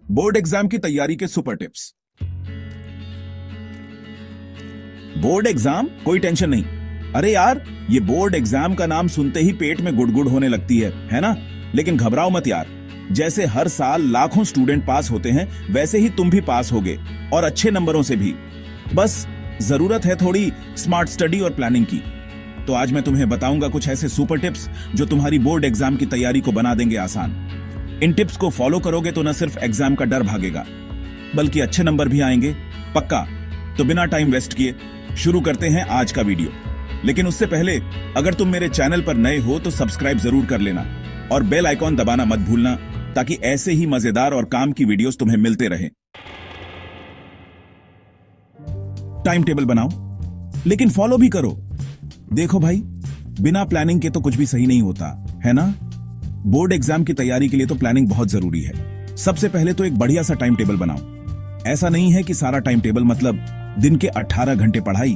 Board exam की तैयारी के सुपर टिप्स। बोर्ड एग्जाम कोई टेंशन नहीं। अरे यार, ये बोर्ड एग्जाम का नाम सुनते ही पेट में गुड़गुड़ होने लगती है ना? लेकिन घबराओ मत यार, जैसे हर साल लाखों स्टूडेंट पास होते हैं वैसे ही तुम भी पास होगे, और अच्छे नंबरों से भी। बस जरूरत है थोड़ी स्मार्ट स्टडी और प्लानिंग की। तो आज मैं तुम्हें बताऊंगा कुछ ऐसे सुपर टिप्स जो तुम्हारी बोर्ड एग्जाम की तैयारी को बना देंगे आसान। इन टिप्स को फॉलो करोगे तो न सिर्फ एग्जाम का डर भागेगा, बल्कि अच्छे नंबर भी आएंगे, पक्का। तो बिना टाइम वेस्ट किए शुरू करते हैं आज का वीडियो। लेकिन उससे पहले अगर तुम मेरे चैनल पर नए हो तो सब्सक्राइब जरूर कर लेना और बेल आइकॉन दबाना मत भूलना, ताकि ऐसे ही मजेदार और काम की वीडियोस तुम्हें मिलते रहें। टाइम टेबल बनाओ, लेकिन फॉलो भी करो। देखो भाई, बिना प्लानिंग के तो कुछ भी सही नहीं होता, है ना? बोर्ड एग्जाम की तैयारी के लिए तो प्लानिंग बहुत जरूरी है। सबसे पहले तो एक बढ़िया सा टाइम टेबल बनाओ। ऐसा नहीं है कि सारा टाइम टेबल मतलब दिन के 18 घंटे पढ़ाई।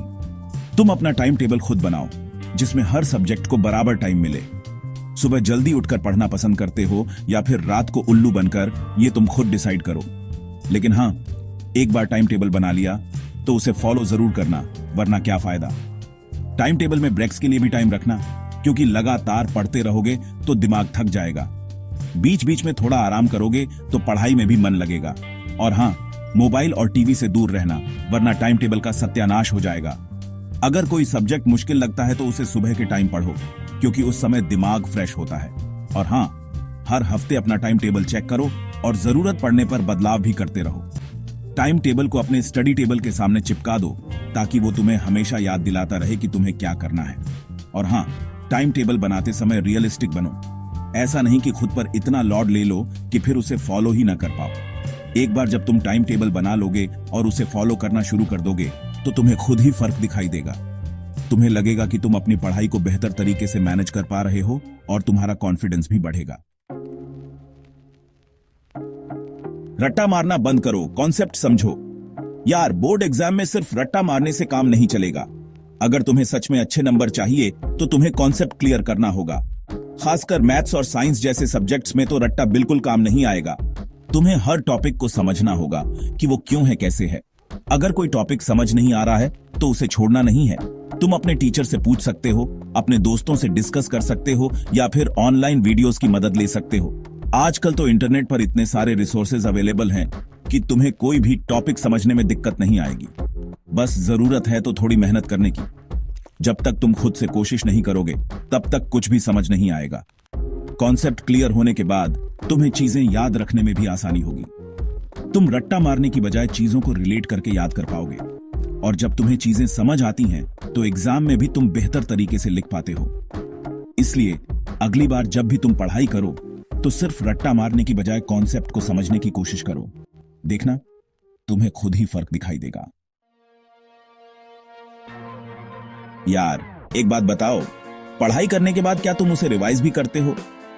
तुम अपना टाइम टेबल खुद बनाओ, जिसमें हर सब्जेक्ट को बराबर टाइम मिले। सुबह जल्दी उठकर पढ़ना पसंद करते हो या फिर रात को उल्लू बनकर, ये तुम खुद डिसाइड करो। लेकिन हाँ, एक बार टाइम टेबल बना लिया तो उसे फॉलो जरूर करना, वरना क्या फायदा। टाइम टेबल में ब्रेक्स के लिए भी टाइम रखना, क्योंकि लगातार पढ़ते रहोगे तो दिमाग थक जाएगा। बीच बीच में थोड़ा आराम करोगे तो पढ़ाई में भी मन लगेगा। और हाँ, मोबाइल और टीवी से दूर रहना, वरना टाइम टेबल का सत्यानाश हो जाएगा। अगर कोई सब्जेक्ट मुश्किल लगता है तो उसे सुबह के टाइम पढ़ो, क्योंकि उस समय दिमाग फ्रेश होता है। और हाँ, हर हफ्ते अपना टाइम टेबल चेक करो और जरूरत पड़ने पर बदलाव भी करते रहो। टाइम टेबल को अपने स्टडी टेबल के सामने चिपका दो, ताकि वो तुम्हें हमेशा याद दिलाता रहे कि तुम्हें क्या करना है। और हाँ, टाइम टेबल बनाते समय रियलिस्टिक बनो। ऐसा नहीं कि खुद पर इतना लोड ले लो कि फिर उसे फॉलो ही ना कर पाओ। एक बार जब तुम टाइम टेबल बना लोगे और उसे फॉलो करना शुरू कर दोगे तो तुम्हें खुद ही फर्क दिखाई देगा। तुम्हें लगेगा कि तुम अपनी पढ़ाई को बेहतर तरीके से मैनेज कर पा रहे हो और तुम्हारा कॉन्फिडेंस भी बढ़ेगा। रट्टा मारना बंद करो, कॉन्सेप्ट समझो। यार, बोर्ड एग्जाम में सिर्फ रट्टा मारने से काम नहीं चलेगा। अगर तुम्हें सच में अच्छे नंबर चाहिए तो तुम्हें कॉन्सेप्ट क्लियर करना होगा। खासकर मैथ्स और साइंस जैसे सब्जेक्ट्स में तो रट्टा बिल्कुल काम नहीं आएगा। तुम्हें हर टॉपिक को समझना होगा कि वो क्यों है, कैसे है। अगर कोई टॉपिक समझ नहीं आ रहा है तो उसे छोड़ना नहीं है। तुम अपने टीचर से पूछ सकते हो, अपने दोस्तों से डिस्कस कर सकते हो, या फिर ऑनलाइन वीडियोस की मदद ले सकते हो। आजकल तो इंटरनेट पर इतने सारे रिसोर्सेज अवेलेबल हैं कि तुम्हें कोई भी टॉपिक समझने में दिक्कत नहीं आएगी। बस जरूरत है तो थोड़ी मेहनत करने की। जब तक तुम खुद से कोशिश नहीं करोगे तब तक कुछ भी समझ नहीं आएगा। कॉन्सेप्ट क्लियर होने के बाद तुम्हें चीजें याद रखने में भी आसानी होगी। तुम रट्टा मारने की बजाय चीजों को रिलेट करके याद कर पाओगे। और जब तुम्हें चीजें समझ आती हैं तो एग्जाम में भी तुम बेहतर तरीके से लिख पाते हो। इसलिए अगली बार जब भी तुम पढ़ाई करो तो सिर्फ रट्टा मारने की बजाय कॉन्सेप्ट को समझने की कोशिश करो। देखना, तुम्हें खुद ही फर्क दिखाई देगा। यार, एक बात बताओ, पढ़ाई करने के बाद क्या तुम उसे रिवाइज भी करते हो?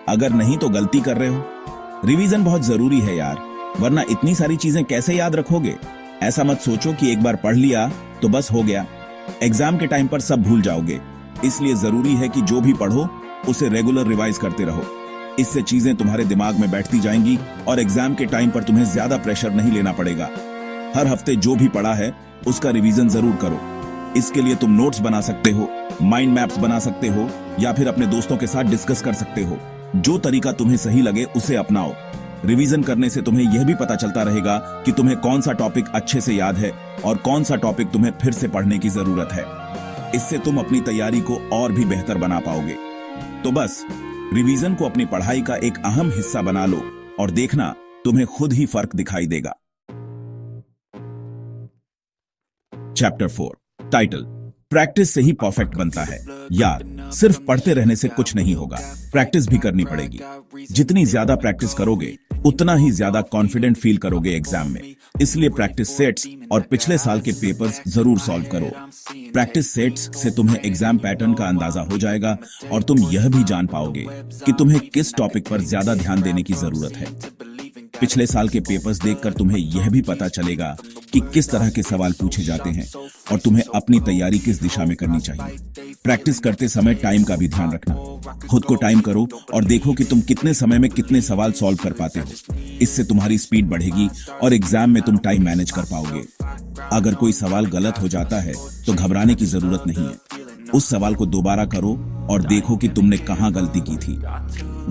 अगर नहीं तो गलती कर रहे हो। रिवीजन बहुत जरूरी है यार, वरना इतनी सारी चीजें कैसे याद रखोगे? ऐसा मत सोचो कि एक बार पढ़ लिया तो बस हो गया। एग्जाम के टाइम पर सब भूल जाओगे। इसलिए जरूरी है कि जो भी पढ़ो उसे रेगुलर रिवाइज करते रहो। इससे चीजें तुम्हारे दिमाग में बैठती जाएंगी और एग्जाम के टाइम पर तुम्हें ज्यादा प्रेशर नहीं लेना पड़ेगा। हर हफ्ते जो भी पढ़ा है उसका रिवीजन जरूर करो। इसके लिए तुम नोट्स बना सकते हो, माइंड मैप्स बना सकते हो, या फिर अपने दोस्तों के साथ डिस्कस कर सकते हो। जो तरीका तुम्हें सही लगे उसे अपनाओ। रिवीजन करने से तुम्हें यह भी पता चलता रहेगा कि तुम्हें कौन सा टॉपिक अच्छे से याद है और कौन सा टॉपिक तुम्हें फिर से पढ़ने की जरूरत है। इससे तुम अपनी तैयारी को और भी बेहतर बना पाओगे। तो बस रिवीजन को अपनी पढ़ाई का एक अहम हिस्सा बना लो और देखना, तुम्हें खुद ही फर्क दिखाई देगा। चैप्टर 4, टाइटल, प्रैक्टिस से ही परफेक्ट बनता है। यार, सिर्फ पढ़ते रहने से कुछ नहीं होगा, प्रैक्टिस भी करनी पड़ेगी। जितनी ज्यादा प्रैक्टिस करोगे उतना ही ज्यादा कॉन्फिडेंट फील करोगे एग्जाम में। इसलिए प्रैक्टिस सेट्स और पिछले साल के पेपर्स जरूर सॉल्व करो। प्रैक्टिस सेट्स से तुम्हें एग्जाम पैटर्न का अंदाजा हो जाएगा और तुम यह भी जान पाओगे कि तुम्हें किस टॉपिक पर ज्यादा ध्यान देने की जरूरत है। पिछले साल के पेपर्स देखकर तुम्हें यह भी पता चलेगा कि किस तरह के सवाल पूछे जाते हैं और तुम्हें अपनी तैयारी किस दिशा में करनी चाहिए। प्रैक्टिस करते समय टाइम का भी ध्यान रखना। खुद को टाइम करो और देखो कि तुम कितने समय में कितने सवाल सॉल्व कर पाते हो। इससे तुम्हारी स्पीड बढ़ेगी और एग्जाम में तुम टाइम मैनेज कर पाओगे। अगर कोई सवाल गलत हो जाता है तो घबराने की जरूरत नहीं है। उस सवाल को दोबारा करो और देखो कि तुमने कहां गलती की थी।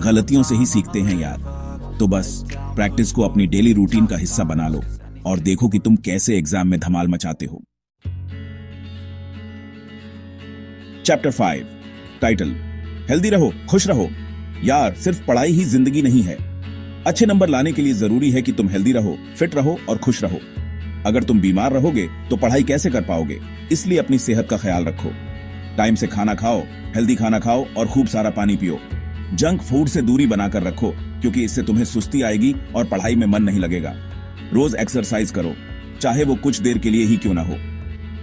गलतियों से ही सीखते हैं यार। तो बस प्रैक्टिस को अपनी डेली रूटीन का हिस्सा बना लो और देखो कि तुम कैसे एग्जाम में धमाल मचाते हो। चैप्टर 5 टाइटल, हेल्दी रहो, खुश रहो। यार सिर्फ पढ़ाई ही जिंदगी नहीं है। अच्छे नंबर लाने के लिए जरूरी है कि तुम हेल्दी रहो, फिट रहो और खुश रहो। अगर तुम बीमार रहोगे तो पढ़ाई कैसे कर पाओगे? इसलिए अपनी सेहत का ख्याल रखो। टाइम से खाना खाओ, हेल्दी खाना खाओ और खूब सारा पानी पियो। जंक फूड से दूरी बनाकर रखो क्योंकि इससे तुम्हें सुस्ती आएगी और पढ़ाई में मन नहीं लगेगा। रोज एक्सरसाइज करो, चाहे वो कुछ देर के लिए ही क्यों ना हो।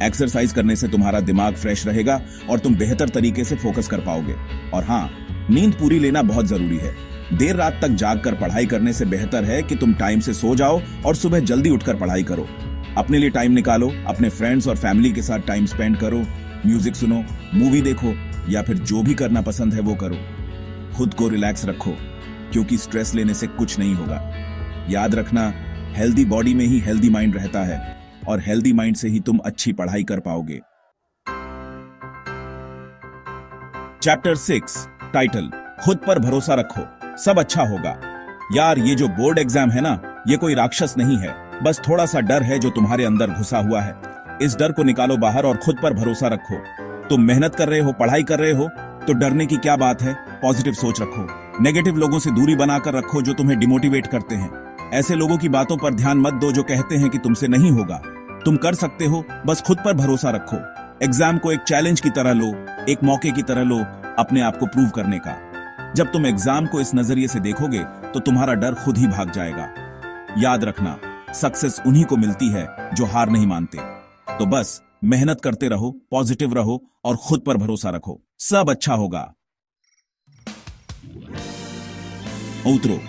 एक्सरसाइज करने से तुम्हारा दिमाग फ्रेश रहेगा और तुम बेहतर तरीके से फोकस कर पाओगे। और हाँ, नींद पूरी लेना बहुत जरूरी है। देर रात तक जागकर पढ़ाई करने से बेहतर है कि तुम टाइम से सो जाओ और सुबह जल्दी उठकर पढ़ाई करो। अपने लिए टाइम निकालो, अपने फ्रेंड्स और फैमिली के साथ टाइम स्पेंड करो, म्यूजिक सुनो, मूवी देखो या फिर जो भी करना पसंद है वो करो। खुद को रिलैक्स रखो क्योंकि स्ट्रेस लेने से कुछ नहीं होगा। याद रखना, हेल्दी बॉडी में ही हेल्दी माइंड रहता है और हेल्दी माइंड से ही तुम अच्छी पढ़ाई कर पाओगे। चैप्टर 6 टाइटल, खुद पर भरोसा रखो, सब अच्छा होगा। यार ये जो बोर्ड एग्जाम है ना, ये कोई राक्षस नहीं है, बस थोड़ा सा डर है जो तुम्हारे अंदर घुसा हुआ है। इस डर को निकालो बाहर और खुद पर भरोसा रखो। तुम मेहनत कर रहे हो, पढ़ाई कर रहे हो तो डरने की क्या बात है। पॉजिटिव सोच रखो, नेगेटिव लोगों से दूरी बनाकर रखो जो तुम्हें डिमोटिवेट करते हैं। ऐसे लोगों की बातों पर ध्यान मत दो जो कहते हैं कि तुमसे नहीं होगा। तुम कर सकते हो, बस खुद पर भरोसा रखो। एग्जाम को एक चैलेंज की तरह लो, एक मौके की तरह लो अपने आप को प्रूव करने का। जब तुम एग्जाम को इस नजरिए से देखोगे तो तुम्हारा डर खुद ही भाग जाएगा। याद रखना, सक्सेस उन्हीं को मिलती है जो हार नहीं मानते। तो बस मेहनत करते रहो, पॉजिटिव रहो और खुद पर भरोसा रखो, सब अच्छा होगा। उतरो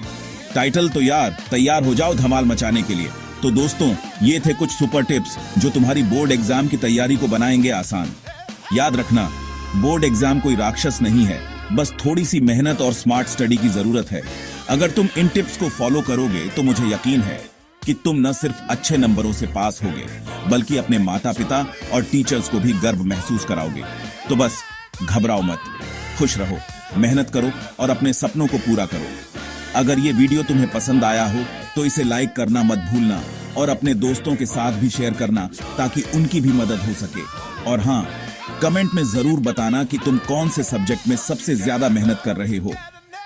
टाइटल तो यार, तैयार हो जाओ धमाल मचाने के लिए। तो दोस्तों, ये थे कुछ सुपर टिप्स जो तुम्हारी बोर्ड एग्जाम की तैयारी को बनाएंगे आसान। याद रखना, बोर्ड एग्जाम कोई राक्षस नहीं है, बस थोड़ी सी मेहनत और स्मार्ट स्टडी की जरूरत है। अगर तुम इन टिप्स को फॉलो करोगे तो मुझे यकीन है कि तुम न सिर्फ अच्छे नंबरों से पास होगे बल्कि अपने माता पिता और टीचर्स को भी गर्व महसूस कराओगे। तो बस घबराओ मत, खुश रहो, मेहनत करो और अपने सपनों को पूरा करो। अगर ये वीडियो तुम्हें पसंद आया हो तो इसे लाइक करना मत भूलना और अपने दोस्तों के साथ भी शेयर करना ताकि उनकी भी मदद हो सके। और हाँ, कमेंट में जरूर बताना कि तुम कौन से सब्जेक्ट में सबसे ज्यादा मेहनत कर रहे हो।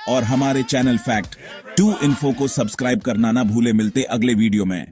और हमारे चैनल फैक्ट 2 इन्फो को सब्सक्राइब करना ना भूले। मिलते अगले वीडियो में।